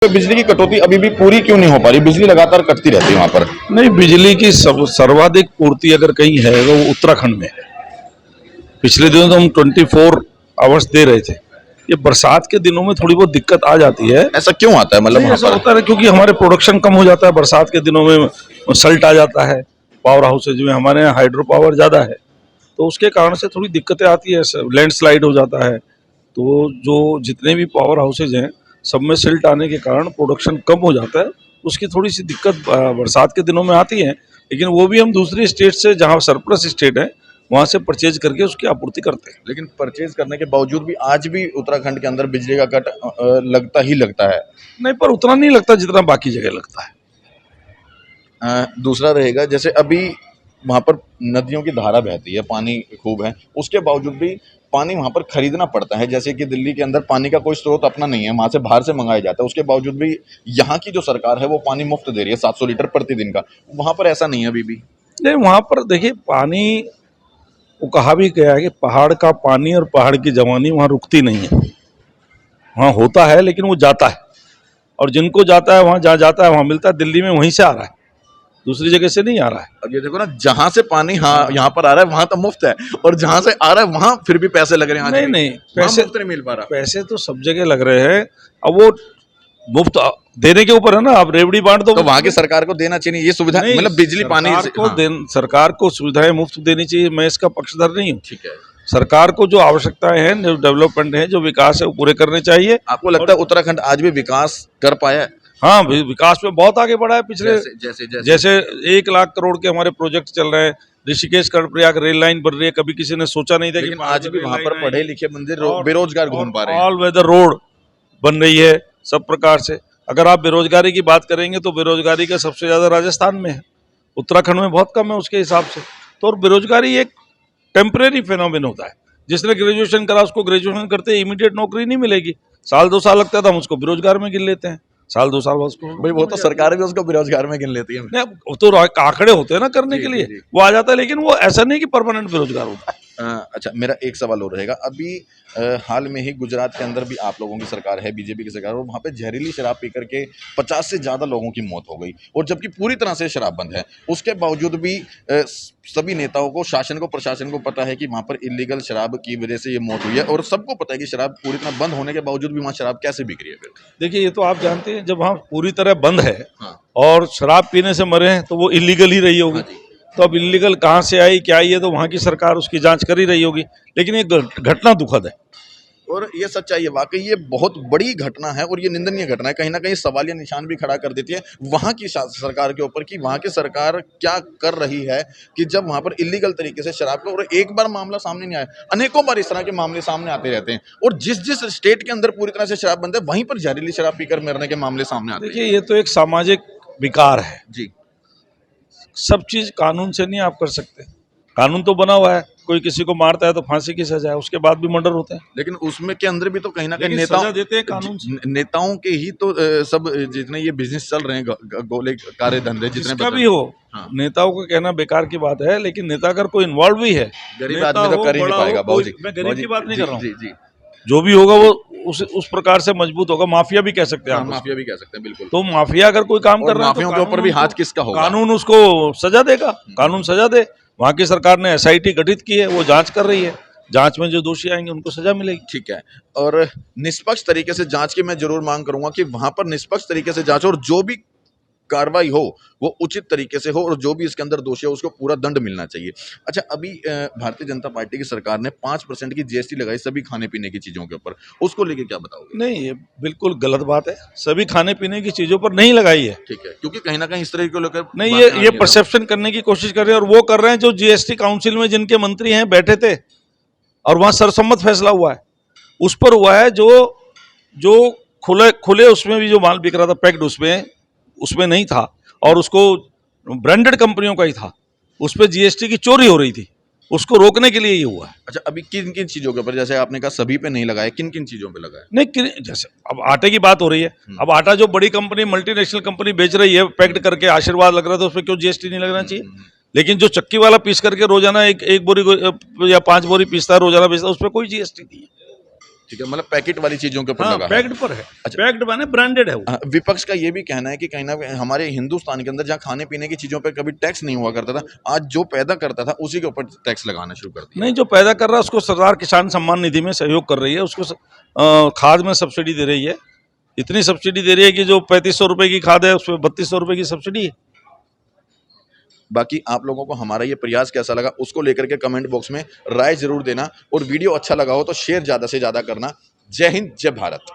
तो बिजली की कटौती अभी भी पूरी क्यों नहीं हो पा रही? बिजली लगातार कटती रहती है वहां पर। नहीं, बिजली की सर्वाधिक पूर्ति अगर कहीं है तो वो उत्तराखंड में है। पिछले दिनों तो हम 24 आवर्स दे रहे थे। ये बरसात के दिनों में थोड़ी बहुत दिक्कत आ जाती है। ऐसा क्यों आता है? मतलब नहीं, वहां ऐसा पर होता है क्योंकि हमारे प्रोडक्शन कम हो जाता है बरसात के दिनों में, सल्ट आ जाता है पावर हाउसेज में। हमारे यहाँ हाइड्रो पावर ज़्यादा है तो उसके कारण से थोड़ी दिक्कतें आती है, लैंडस्लाइड हो जाता है। तो जो जितने भी पावर हाउसेज हैं सब में सिल्ट आने के कारण प्रोडक्शन कम हो जाता है। उसकी थोड़ी सी दिक्कत बरसात के दिनों में आती है, लेकिन वो भी हम दूसरी स्टेट से, जहाँ सरप्लस स्टेट है वहाँ से परचेज करके उसकी आपूर्ति करते हैं। लेकिन परचेज करने के बावजूद भी आज भी उत्तराखंड के अंदर बिजली का कट लगता ही लगता है। नहीं, पर उतना नहीं लगता जितना बाकी जगह लगता है। दूसरा रहेगा, जैसे अभी वहां पर नदियों की धारा बहती है, पानी खूब है, उसके बावजूद भी पानी वहां पर खरीदना पड़ता है। जैसे कि दिल्ली के अंदर पानी का कोई स्रोत अपना नहीं है, वहां से बाहर से मंगाया जाता है। उसके बावजूद भी यहाँ की जो सरकार है वो पानी मुफ्त दे रही है, 700 लीटर प्रतिदिन का। वहां पर ऐसा नहीं है अभी भी। नहीं, वहाँ पर देखिए पानी, वो कहा भी गया है कि पहाड़ का पानी और पहाड़ की जवानी वहाँ रुकती नहीं है। वहाँ होता है लेकिन वो जाता है, और जिनको जाता है वहाँ जहाँ जाता है वहाँ मिलता है। दिल्ली में वहीं से आ रहा है, दूसरी जगह से नहीं आ रहा है। अब ये देखो ना, जहां से पानी यहाँ पर आ रहा है वहां तो मुफ्त है, और जहां से आ रहा है वहां फिर भी पैसे लग रहे हैं। आज नहीं भी नहीं, वहां पैसे मुफ्त नहीं मिल पा रहा। पैसे तो सब जगह लग रहे हैं। अब वो मुफ्त देने के ऊपर है ना। आप रेवड़ी बांट दो तो वहां की सरकार को देना चाहिए ये सुविधा, नहीं, मतलब बिजली पानी सरकार को सुविधाएं मुफ्त देनी चाहिए। मैं इसका पक्षधर नहीं हूँ। ठीक है। सरकार को जो आवश्यकताएं हैं, जो डेवलपमेंट है, जो विकास है, वो पूरे करने चाहिए। आपको लगता है उत्तराखंड आज भी विकास कर पाया है? हाँ, विकास में बहुत आगे बढ़ा है। पिछले जैसे 1 लाख करोड़ के हमारे प्रोजेक्ट चल रहे हैं। ऋषिकेश कर्णप्रयाग रेल लाइन बन रही है, कभी किसी ने सोचा नहीं था। लेकिन आज भी वहां पर पढ़े लिखे बंदे बेरोजगार घूम पा रहे हैं। ऑल वेदर रोड बन रही है सब प्रकार से। अगर आप बेरोजगारी की बात करेंगे तो बेरोजगारी का सबसे ज्यादा राजस्थान में है, उत्तराखंड में बहुत कम है उसके हिसाब से। तो और बेरोजगारी एक टेम्परेरी फिनोमेन होता है। जिसने ग्रेजुएशन करा उसको ग्रेजुएशन करते इमीडिएट नौकरी नहीं मिलेगी, 1-2 साल लगता था, हम उसको बेरोजगार में गिन लेते हैं। 1-2 साल बाद उसको, भाई वो तो सरकार भी उसको बेरोजगार में गिन लेती है। नहीं, वो तो आंकड़े होते हैं ना करने के लिए, वो आ जाता है। लेकिन वो ऐसा नहीं कि परमानेंट बेरोजगार होता है। अच्छा, मेरा एक सवाल और रहेगा। अभी हाल में ही गुजरात के अंदर भी आप लोगों की सरकार है, बीजेपी की सरकार, और वहाँ पे जहरीली शराब पी करके 50 से ज़्यादा लोगों की मौत हो गई, और जबकि पूरी तरह से शराब बंद है। उसके बावजूद भी सभी नेताओं को, शासन को, प्रशासन को पता है कि वहाँ पर इलीगल शराब की वजह से ये मौत हुई है, और सबको पता है कि शराब पूरी तरह बंद होने के बावजूद भी वहाँ शराब कैसे बिक रही है फिर? देखिए, ये तो आप जानते हैं, जब वहाँ पूरी तरह बंद है हाँ। और शराब पीने से मरे हैं तो वो इलीगल ही रही होगी। हाँ, तो अब इलीगल कहाँ से आई, क्या आई है, तो वहाँ की सरकार उसकी जांच कर ही रही होगी। लेकिन ये घटना दुखद है, और ये सच्चाई है, वाकई ये बहुत बड़ी घटना है, और ये निंदनीय घटना है। कहीं ना कहीं सवालिया निशान भी खड़ा कर देती है वहाँ की सरकार के ऊपर कि वहाँ की सरकार क्या कर रही है, कि जब वहाँ पर इलीगल तरीके से शराब का, और एक बार मामला सामने नहीं आया, अनेकों बार इस तरह के मामले सामने आते रहते हैं, और जिस जिस स्टेट के अंदर पूरी तरह से शराब बंद है वहीं पर जहरीली शराब पीकर मरने के मामले सामने आते हैं। देखिए, ये तो एक सामाजिक विकार है जी। सब चीज कानून से नहीं आप कर सकते। कानून तो बना हुआ है, कोई किसी को मारता है तो फांसी की सजा है, उसके बाद भी मर्डर होते हैं। लेकिन उसमें के अंदर भी तो कहीं ना कहीं सजा देते हैं कानून से। नेताओं के ही तो सब जितने ये बिजनेस चल रहे हैं, गोले कारे धंधे जितने जिसका भी हो, हाँ। नेताओं को कहना बेकार की बात है, लेकिन नेता अगर कोई इन्वॉल्व भी है, गरीब आदमी तो कर ही नहीं पाएगा। बाबूजी, मैं गरीब की बात नहीं कर रहा हूँ, जी जी, जो भी होगा वो उस प्रकार से मजबूत होगा। माफिया भी कह सकते हैं आप, माफिया भी कह सकते हैं, बिल्कुल। तो माफिया अगर कोई काम कर रहा है तो माफियों के ऊपर भी हाथ किसका होगा? कानून उसको सजा देगा, कानून सजा दे। वहाँ की सरकार ने SIT गठित की है, वो जांच कर रही है, जांच में जो दोषी आएंगे उनको सजा मिलेगी। ठीक है, और निष्पक्ष तरीके से जांच की मैं जरूर मांग करूंगा कि वहां पर निष्पक्ष तरीके से जांच, और जो भी कार्रवाई हो वो उचित तरीके से हो, और जो भी इसके अंदर दोषी है उसको पूरा दंड मिलना चाहिए। अच्छा, अभी भारतीय जनता पार्टी की सरकार ने 5% की GST लगाई सभी खाने पीने की चीजों के ऊपर, उसको लेके क्या बताओगे? नहीं, ये बिल्कुल गलत बात है, सभी खाने पीने की चीजों पर नहीं लगाई है। ठीक है, क्योंकि कहीं ना कहीं इस तरह को लेकर नहीं, ये परसेप्शन करने की कोशिश कर रहे हैं, और वो कर रहे हैं जो GST काउंसिल में जिनके मंत्री हैं बैठे थे, और वहां सर्वसम्मत फैसला हुआ है, उस पर हुआ है। जो खुले उसमें भी जो माल बिक रहा था पैक्ड, उसमें नहीं था, और उसको ब्रांडेड कंपनियों का ही था, उस पर GST की चोरी हो रही थी, उसको रोकने के लिए ये हुआ है। अच्छा, अभी किन किन चीजों के ऊपर, जैसे आपने कहा सभी पे नहीं लगाया, किन किन चीजों पे लगाया? नहीं, जैसे अब आटे की बात हो रही है, अब आटा जो बड़ी कंपनी, मल्टीनेशनल कंपनी बेच रही है पैक्ड करके, आशीर्वाद लग रहा था, उस पर क्यों GST नहीं लगना चाहिए? लेकिन जो चक्की वाला पीस करके रोजाना एक बोरी या 5 बोरी पीसता है रोजाना बेचता है, उस पर कोई GST नहीं है। ठीक है, मतलब पैकेट वाली चीजों के ऊपर हाँ लगा है। पैक्ड पर है। अच्छा। पैक्ड माने ब्रांडेड है वो। विपक्ष का ये भी कहना है कि कहीं ना कहीं हमारे हिंदुस्तान के अंदर जहाँ खाने पीने की चीजों पे कभी टैक्स नहीं हुआ करता था, आज जो पैदा करता था उसी के ऊपर टैक्स लगाना शुरू कर दिया। नहीं, जो पैदा कर रहा है उसको सरकार किसान सम्मान निधि में सहयोग कर रही है, उसको खाद में सब्सिडी दे रही है। इतनी सब्सिडी दे रही है कि जो 3500 रुपए की खाद है उसमें 3200 रुपए की सब्सिडी है। बाकी आप लोगों को हमारा ये प्रयास कैसा लगा उसको लेकर के कमेंट बॉक्स में राय जरूर देना, और वीडियो अच्छा लगा हो तो शेयर ज़्यादा से ज़्यादा करना। जय हिंद, जय भारत।